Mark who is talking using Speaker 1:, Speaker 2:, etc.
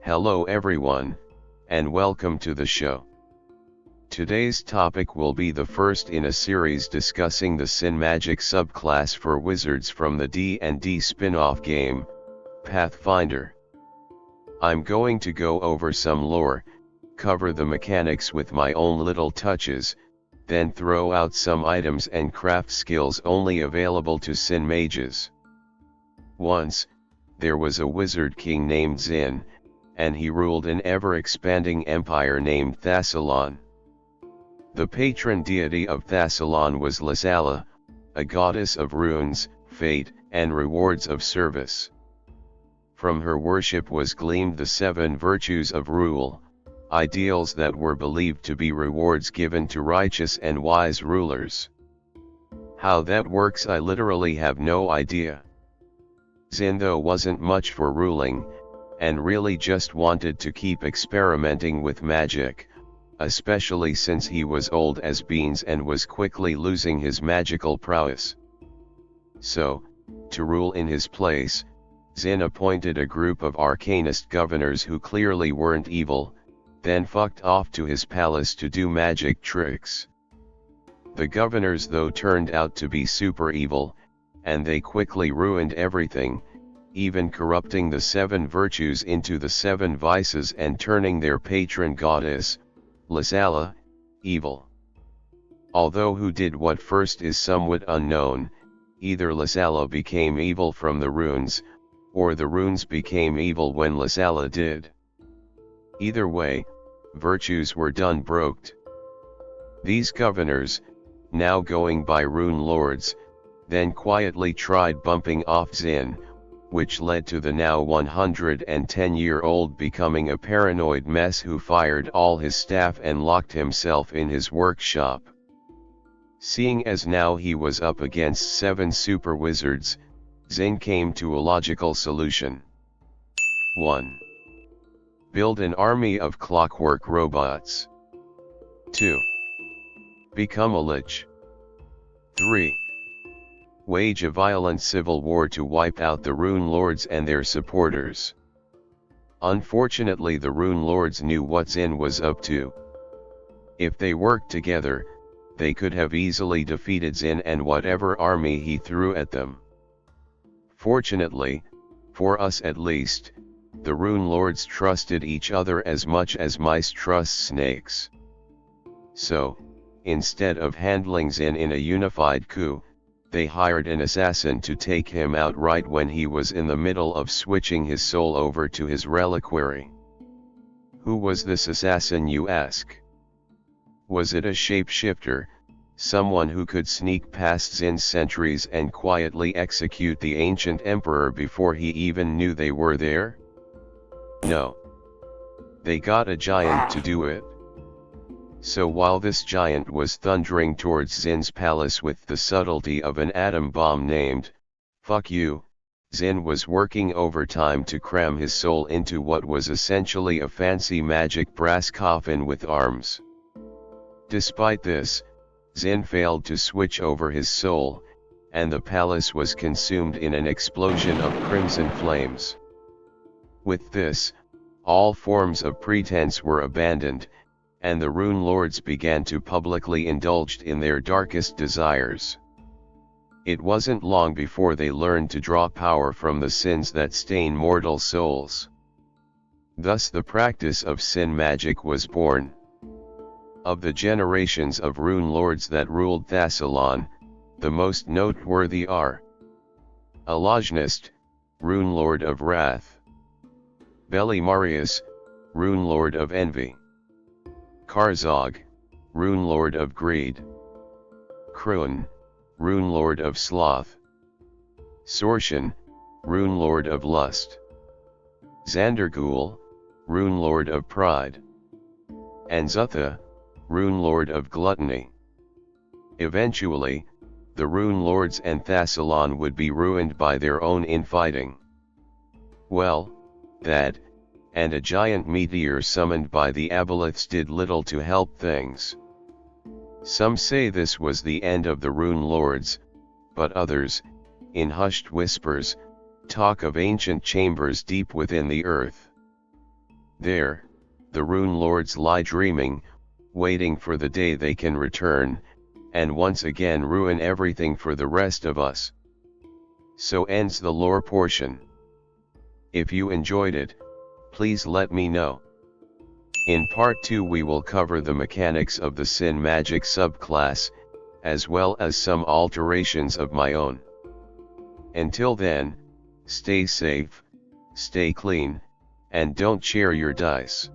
Speaker 1: Hello everyone, and welcome to the show. Today's topic will be the first in a series discussing the Sin-Magic subclass for wizards from the D&D spin-off game, Pathfinder. I'm going to go over some lore, cover the mechanics with my own little touches, then throw out some items and craft skills only available to Sin mages. Once, there was a wizard king named Zin, and he ruled an ever-expanding empire named Thassilon. The patron deity of Thassilon was Lysala, a goddess of runes, fate, and rewards of service. From her worship was gleamed the 7 virtues of rule, ideals that were believed to be rewards given to righteous and wise rulers. How that works I literally have no idea. Zin though wasn't much for ruling, and really just wanted to keep experimenting with magic, especially since he was old as beans and was quickly losing his magical prowess. So, to rule in his place, Zin appointed a group of arcanist governors who clearly weren't evil, then fucked off to his palace to do magic tricks. The governors though turned out to be super evil, and they quickly ruined everything, even corrupting the 7 virtues into the 7 vices and turning their patron goddess, Lysala, evil. Although who did what first is somewhat unknown, either Lysala became evil from the runes, or the runes became evil when Lysala did. Either way, virtues were done broked. These governors, now going by rune lords, then quietly tried bumping off Zin, which led to the now 110-year-old becoming a paranoid mess who fired all his staff and locked himself in his workshop. Seeing as now he was up against 7 super wizards, Zin came to a logical solution. 1. Build an army of clockwork robots. 2. Become a lich. 3. Wage a violent civil war to wipe out the Rune Lords and their supporters. Unfortunately, the Rune Lords knew what Zin was up to. If they worked together, they could have easily defeated Zin and whatever army he threw at them. Fortunately, for us at least, the Rune Lords trusted each other as much as mice trust snakes. So, instead of handling Zin in a unified coup, they hired an assassin to take him out right when he was in the middle of switching his soul over to his reliquary. Who was this assassin, you ask? Was it a shapeshifter, someone who could sneak past Zin's sentries and quietly execute the ancient emperor before he even knew they were there? No. They got a giant to do it. So while this giant was thundering towards Zin's palace with the subtlety of an atom bomb named, "Fuck you," Zin was working overtime to cram his soul into what was essentially a fancy magic brass coffin with arms. Despite this, Zin failed to switch over his soul, and the palace was consumed in an explosion of crimson flames. With this, all forms of pretense were abandoned, and the Rune Lords began to publicly indulge in their darkest desires. It wasn't long before they learned to draw power from the sins that stain mortal souls. Thus the practice of sin magic was born. Of the generations of Rune Lords that ruled Thassilon, the most noteworthy are Alajnist, Rune Lord of Wrath; Belimarius, Rune Lord of Envy; Karzog, Rune Lord of Greed; Kruin, Rune Lord of Sloth; Sorshan, Rune Lord of Lust; Zandergul, Rune Lord of Pride; and Zutha, Rune Lord of Gluttony. Eventually, the Rune Lords and Thassilon would be ruined by their own infighting. Well, that, and a giant meteor summoned by the Aboleths did little to help things. Some say this was the end of the Rune Lords, but others, in hushed whispers, talk of ancient chambers deep within the earth. There, the Rune Lords lie dreaming, waiting for the day they can return, and once again ruin everything for the rest of us. So ends the lore portion. If you enjoyed it, please let me know. In part 2 we will cover the mechanics of the Sin-Magic subclass, as well as some alterations of my own. Until then, stay safe, stay clean, and don't share your dice.